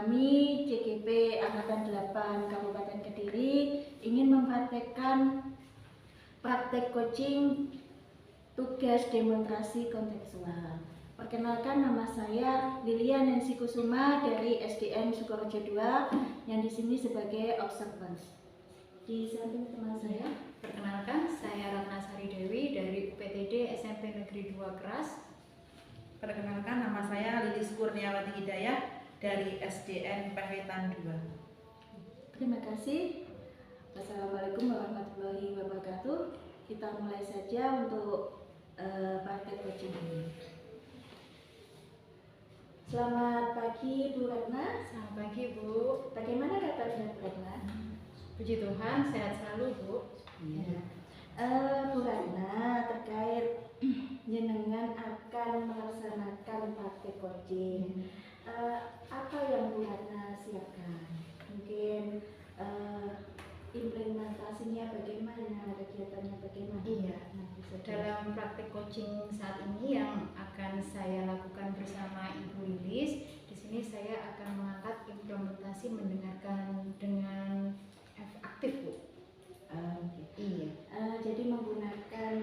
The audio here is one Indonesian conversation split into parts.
Kami CGP Angkatan 8 Kabupaten Kediri ingin mempraktekkan praktek coaching tugas demonstrasi kontekstual. Perkenalkan, nama saya Lilia Nancy Kusuma dari SDN Sukorejo 2 yang di sini sebagai observers. Di samping teman saya, perkenalkan, saya Ratna Sari Dewi dari UPTD SMP Negeri 2 Keras. Perkenalkan, nama saya Lilis Kurniawati Hidayah dari SDN Pahetan 2. Terima kasih. Wassalamualaikum warahmatullahi wabarakatuh. Kita mulai saja untuk praktek coaching ini. Selamat pagi Bu Ratna. Selamat pagi Bu. Bagaimana kabarnya Bu Ratna? Puji Tuhan, sehat selalu Bu. Ya. Bu Ratna, terkait jenengan akan melaksanakan praktek coaching. Apa yang Bu Ratna siapkan? Mungkin implementasinya bagaimana, kegiatannya bagaimana? Iya. Nah, dalam praktek coaching saat ini yang akan saya lakukan bersama Ibu Lilis, di sini saya akan mengangkat implementasi mendengarkan dengan aktif Bu. Okay. Iya. Jadi menggunakan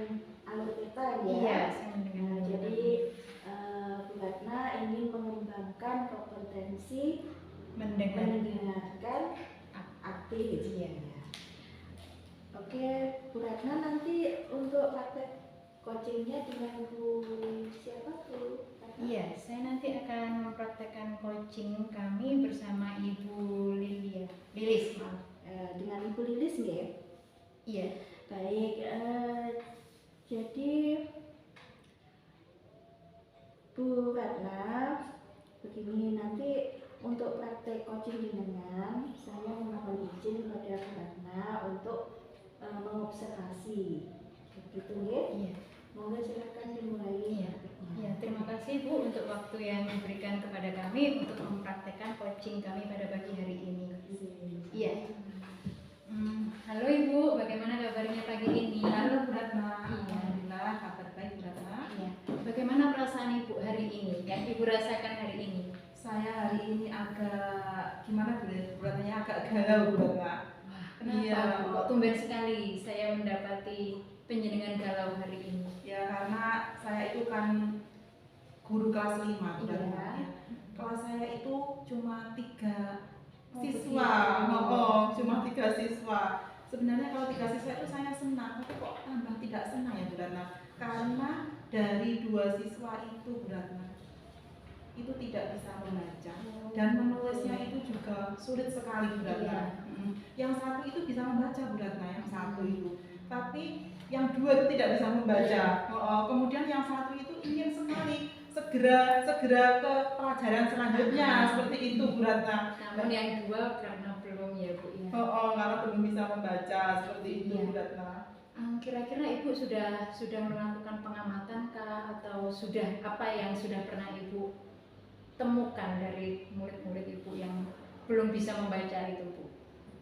alur peta ya? Iya, saya mendengar. Jadi Bu Ratna ingin mengembangkan kompetensi mendengarkan aktif. Iya. Oke, Bu Ratna, nanti untuk praktek coachingnya dengan Bu siapa Bu? Iya, saya nanti akan mempraktekkan coaching kami bersama Ibu Lilis. Dengan Ibu Lilis nggih? Iya. Baik, jadi Bu Ratna, begini, nanti untuk praktek coaching dengan saya mohon izin kepada Bu Ratna untuk mengobservasi, begitu nggih? Iya. Mohon silakan dimulai. Iya. Ya, terima kasih Bu untuk waktu yang diberikan kepada kami untuk mempraktekkan coaching kami pada pagi hari ini. Iya. Halo Ibu, bagaimana kabarnya pagi ini? Halo Bu Ratna. Iya. Alhamdulillah, kabar baik Bu Ratna. Iya. Bagaimana perasaan Ibu hari ini? Yang Ibu rasakan hari ini? Saya hari ini agak gimana Bu Ratnanya, agak galau Bu Ratna. Kenapa? Iya. Kok tumben sekali saya mendapati penjenengan galau hari ini? Ya karena saya itu kan guru kelas 5 Bu Ratna. Iya. Ya. Kelas saya itu cuma 3 siswa, cuma 3 siswa. Sebenarnya kalau 3 siswa itu saya senang, tapi kok tambah tidak senang ya Bu Ratna. Karena dari 2 siswa itu Bu Ratna itu tidak bisa membaca dan menulisnya itu juga sulit sekali Bu Ratna. Yang satu itu bisa membaca Bu Ratna, yang satu itu, tapi yang 2 itu tidak bisa membaca. Kemudian yang satu itu ingin sekali segera ke pelajaran selanjutnya, seperti itu Bu Ratna. Namun yang 2 karena belum ya Bu ya. Karena belum bisa membaca, seperti itu Bu Ratna. Kira-kira Ibu sudah melakukan pengamatan kah, atau sudah apa yang sudah pernah Ibu temukan dari murid-murid Ibu yang belum bisa membaca itu Bu?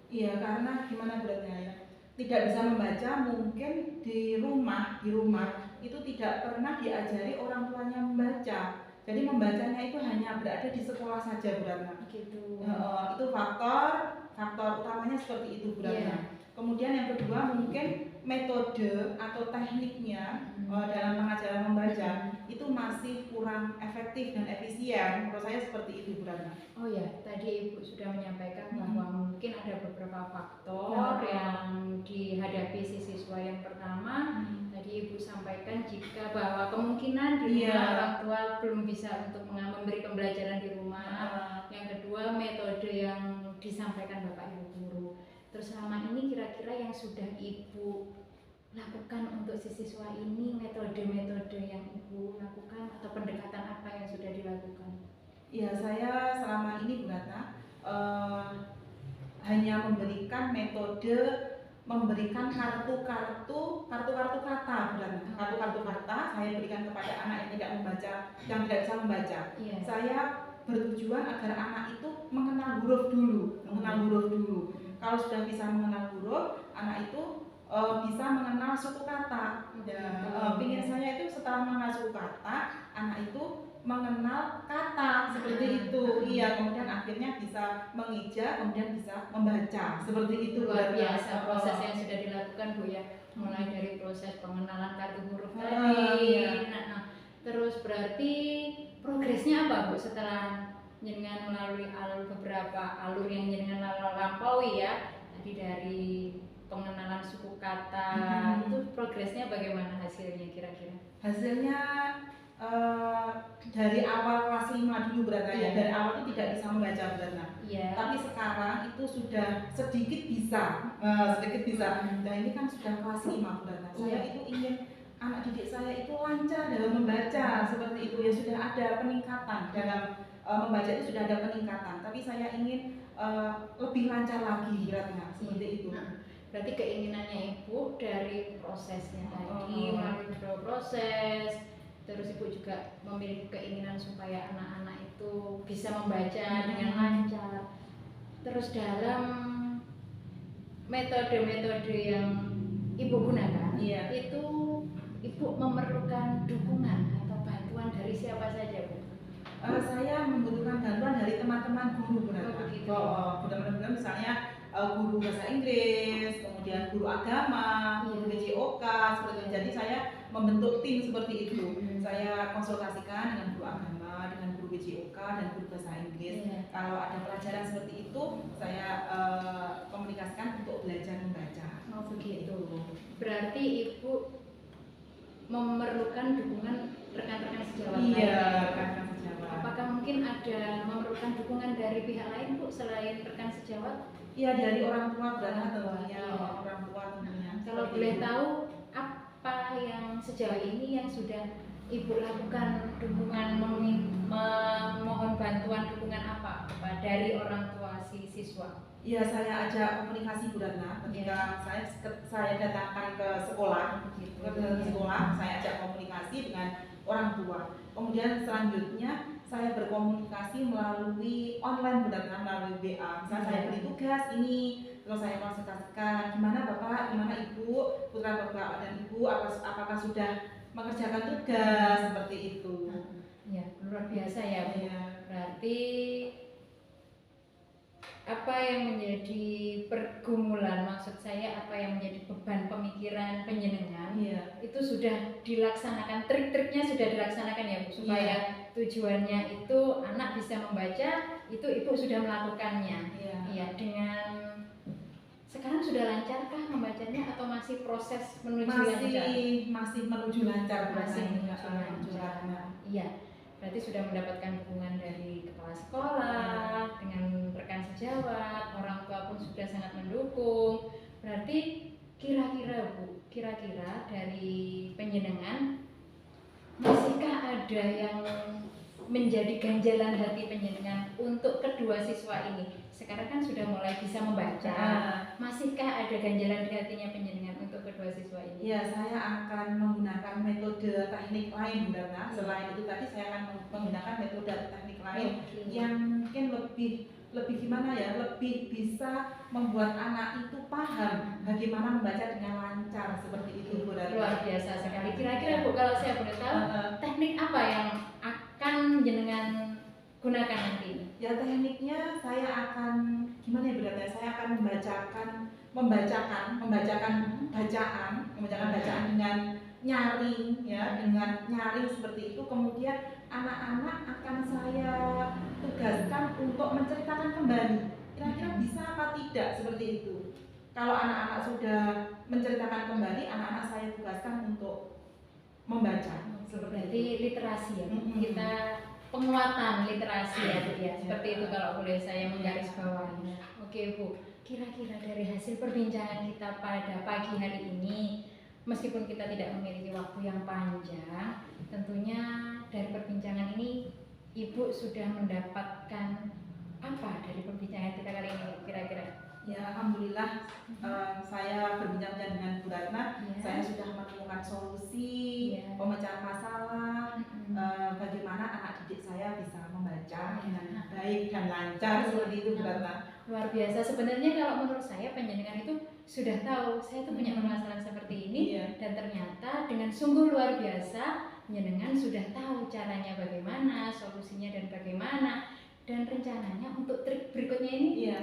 Iya, karena gimana Bu Ratna ya, tidak bisa membaca, mungkin di rumah itu tidak pernah diajari orang tuanya membaca. Jadi membacanya itu hanya berada di sekolah saja Bu Ratna. Gitu. Itu faktor utamanya seperti itu Bu Ratna. Yeah. Kemudian yang kedua mungkin metode atau tekniknya dalam pengajaran membaca itu masih kurang efektif dan efisien. Menurut saya seperti itu Bu Ratna. Oh ya, tadi Ibu sudah menyampaikan bahwa mungkin ada beberapa faktor yang dihadapi si siswa. Yang pertama, tadi Ibu sampaikan jika bahwa kemungkinan di rumah orang tua belum bisa untuk memberi pembelajaran di rumah. Yang kedua, metode yang disampaikan Bapak Ibu guru. Terus selama ini kira-kira yang sudah Ibu lakukan untuk si siswa ini, metode-metode yang Ibu lakukan atau pendekatan apa yang sudah dilakukan? Ya, saya selama ini Bu Ratna hanya memberikan metode, memberikan kartu-kartu kata Bu Ratna. Kartu-kartu kata saya berikan kepada anak yang tidak membaca, yang tidak bisa membaca. Yeah. Saya bertujuan agar anak itu mengenal huruf dulu. Kalau sudah bisa mengenal huruf, anak itu bisa mengenal suku kata. Pingin saya itu setelah mengenal suku kata, anak itu mengenal kata seperti itu. Iya, kemudian akhirnya bisa mengeja, kemudian bisa membaca seperti itu. Luar biasa proses yang sudah dilakukan Bu ya, mulai dari proses pengenalan kartu huruf tadi. Iya. Nah, terus berarti progresnya apa Bu setelah jenengan melalui beberapa alur yang jenengan lampaui ya, tadi dari pengenalan suku kata, itu progresnya bagaimana hasilnya kira-kira? Hasilnya dari awal kelas 5 dulu berarti ya, dari awal itu tidak bisa membaca berarti. Iya. Tapi sekarang itu sudah sedikit bisa, sedikit bisa. Nah ini kan sudah kelas 5 berarti. Saya itu ingin anak didik saya itu lancar dalam membaca seperti itu ya, sudah ada peningkatan dalam membaca itu sudah ada peningkatan. Tapi saya ingin lebih lancar lagi berarti seperti itu. Berarti keinginannya Ibu dari prosesnya tadi, melalui beberapa proses, terus Ibu juga memiliki keinginan supaya anak-anak itu bisa membaca dengan lancar. Terus dalam metode-metode yang Ibu gunakan, itu Ibu memerlukan dukungan atau bantuan dari siapa saja Bu? Saya membutuhkan bantuan dari teman-teman guru begitu. Benar-benar misalnya guru bahasa Inggris, kemudian guru agama, guru BJOK seperti itu. Jadi saya membentuk tim seperti itu. Saya konsultasikan dengan guru agama, dengan guru BJOK dan guru bahasa Inggris. Kalau ada pelajaran seperti itu, saya komunikasikan untuk belajar membaca. Begitu. Berarti Ibu memerlukan dukungan rekan-rekan sejawat lain. Rekan-rekan sejawat. Apakah mungkin ada memerlukan dukungan dari pihak lain Bu selain rekan sejawat? Iya, dari orang tua tentunya, orang tua tentunya. Kalau boleh tahu apa yang sejauh ini yang sudah Ibu lakukan dukungan, memohon bantuan dukungan apa dari orang tua si siswa? Iya, saya ajak komunikasi Bu Ratna ketika saya datangkan ke sekolah, saya ajak komunikasi dengan orang tua. Kemudian selanjutnya saya berkomunikasi melalui online Bu Ratna, melalui WA. Misalnya saya beri tugas ini, terus saya konsultasikan gimana Bapak, gimana Ibu, putra Bapak dan Ibu, apakah sudah mengerjakan tugas seperti itu. Ya, luar biasa ya Bu. Berarti apa yang menjadi pergumulan, maksud saya apa yang menjadi beban pemikiran penjenengan itu sudah dilaksanakan, trik-triknya sudah dilaksanakan ya Bu, supaya tujuannya itu anak bisa membaca, itu Ibu sudah melakukannya. Dengan sekarang sudah lancarkah membacanya atau masih proses menuju lancar? Masih menuju lancar. Iya. Berarti sudah mendapatkan dukungan dari kepala sekolah, dengan rekan sejawat, orang tua pun sudah sangat mendukung. Berarti kira-kira Bu, dari penjenengan masihkah ada yang menjadi ganjalan hati penjenengan untuk kedua siswa ini? Sekarang kan sudah mulai bisa membaca, masihkah ada ganjalan di hatinya penjenengan untuk kedua siswa ini? Ya, saya akan menggunakan metode teknik lain Bu Ratna. Selain itu tadi saya akan menggunakan metode teknik lain yang mungkin lebih gimana ya, lebih bisa membuat anak itu paham bagaimana membaca dengan lancar seperti itu Bu Ratna. Luar biasa sekali. Kira-kira Bu, kalau saya boleh tahu, teknik apa yang akan jenengan gunakan nanti? Ya, tekniknya saya akan gimana ya Bu Ratna? Saya akan membacakan bacaan dengan nyaring ya, dengan nyaring seperti itu. Kemudian anak-anak akan saya tugaskan untuk menceritakan kembali. Kira-kira bisa apa tidak seperti itu. Kalau anak-anak sudah menceritakan kembali, anak-anak saya tugaskan untuk membaca. Berarti literasi ya, kita penguatan literasi ya Bu ya. Seperti itu kalau boleh saya menggarisbawahi. Oke Bu, kira-kira dari hasil perbincangan kita pada pagi hari ini, meskipun kita tidak memiliki waktu yang panjang, tentunya dari perbincangan ini Ibu sudah mendapatkan apa dari perbincangan kita kali ini kira-kira? Ya, alhamdulillah saya berbincang-bincang dengan Bu Ratna, saya sudah menemukan solusi pemecahan masalah, bagaimana anak didik saya bisa membaca dengan baik dan lancar seperti itu Bu Ratna. Luar biasa. Sebenarnya kalau menurut saya penjenengan itu sudah tahu saya itu punya permasalahan seperti ini, dan ternyata dengan sungguh luar biasa jenengan sudah tahu caranya bagaimana, solusinya dan bagaimana, dan rencananya untuk trik berikutnya ini Iya.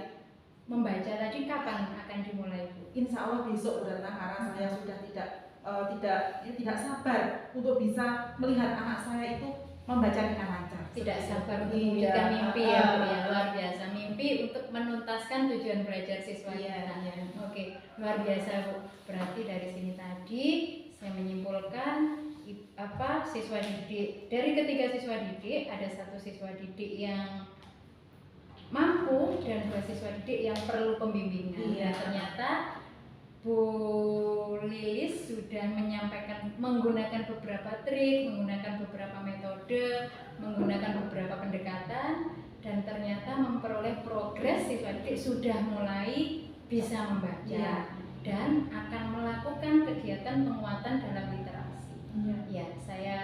membaca tadi kapan akan dimulai Bu? Insya Allah besok Bu Ratna, karena saya sudah tidak sabar untuk bisa melihat anak saya itu membaca dengan lancar. Tidak sabar untuk Iya. mewujudkan mimpi ya Bu ya, luar biasa, mimpi untuk menuntaskan tujuan belajar siswa Iya, kita. iya. Oke, luar biasa Bu. Berarti dari sini tadi saya menyimpulkan siswa didik, dari ketiga siswa didik ada satu siswa didik yang mampu dan dua siswa didik yang perlu pembimbingan. Iya. Dan ternyata Bu Lilis sudah menyampaikan menggunakan beberapa trik, menggunakan beberapa metode, menggunakan beberapa pendekatan, dan ternyata memperoleh progres siswa didik sudah mulai bisa membaca. Iya. Dan akan melakukan kegiatan penguatan dalam literasi. Iya. Ya, saya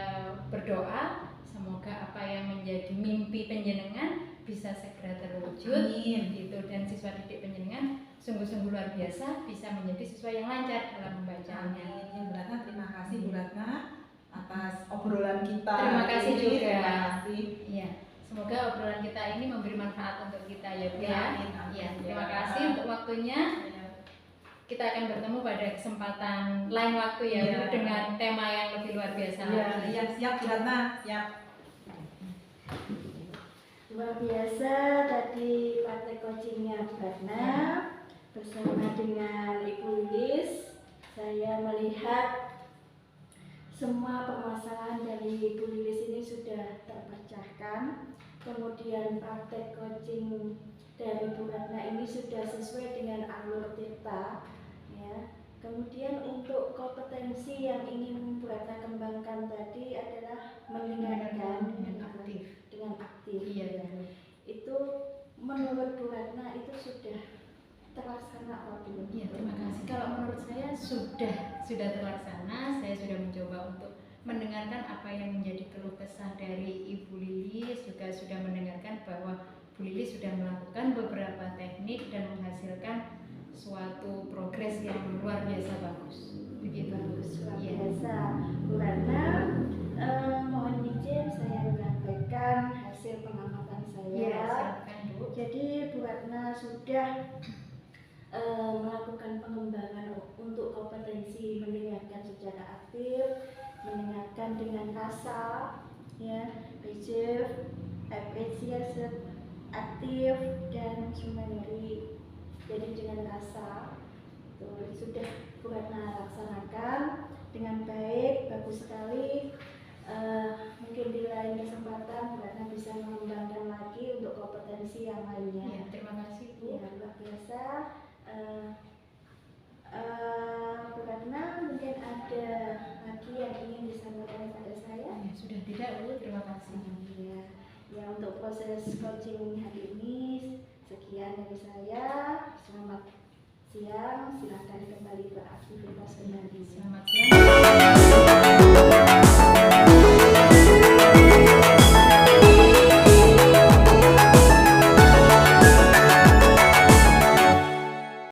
berdoa semoga apa yang menjadi mimpi penjenengan bisa segera terwujud. Amin. Gitu, dan siswa didik penjenengan sungguh-sungguh luar biasa bisa menjadi siswa yang lancar dalam membacanya. Amin. Ya Bu Ratna, terima kasih Bu Ratna atas obrolan kita. Terima kasih ini. juga. Terima kasih. Iya, semoga obrolan kita ini memberi manfaat untuk kita ya Bu Ya, ya. amin, amin. Iya, terima Ya. kasih untuk waktunya. Kita akan bertemu pada kesempatan lain waktu ya Bu, Iya. dengan tema yang lebih luar biasa Iya, lagi. iya, siap Bu Ratna, siap. Luar biasa tadi praktek coachingnya Bu Ratna bersama dengan Ibu Lilis. Saya melihat semua permasalahan dari Ibu Lilis ini sudah terpecahkan. Kemudian praktek coaching dari Bu Ratna ini sudah sesuai dengan alur Tirta, ya. Kemudian untuk kompetensi yang ingin Bu Ratna kembangkan tadi adalah mendengarkan Dengan aktif. dengan aktif. Iya, ya. betul. Itu menurut Bu Ratna itu sudah terlaksana apa belum? Iya, terima kasih. Kalau menurut saya sudah terlaksana. Saya sudah mencoba untuk mendengarkan apa yang menjadi keluh kesah dari Ibu Lilis, juga sudah mendengarkan bahwa Bu Lilis sudah melakukan beberapa teknik dan menghasilkan suatu progres yang luar biasa bagus. Begitu. Bagus, luar Iya. biasa. Bu Ratna, mohon izin saya menyampaikan hasil pengamatan saya. Iya, silakan Bu. Jadi Bu Ratna sudah melakukan pengembangan untuk kompetensi mendengarkan secara aktif, mendengarkan dengan rasa, ya, pasif, apresiasi, aktif, dan summary. Jadi dengan rasa itu sudah Bu Ratna laksanakan dengan baik, bagus sekali. Mungkin di lain kesempatan Bu Ratna bisa mengembangkan lagi untuk kompetensi yang lainnya. Iya, terima kasih Bu. Ya, luar biasa. Bu Ratna, mungkin ada lagi yang ingin disampaikan kepada saya? Ya, sudah tidak Bu, terima kasih. Ya, ya, untuk proses coaching hari ini sekian dari saya. Selamat siang, silakan kembali beraktivitas kembali.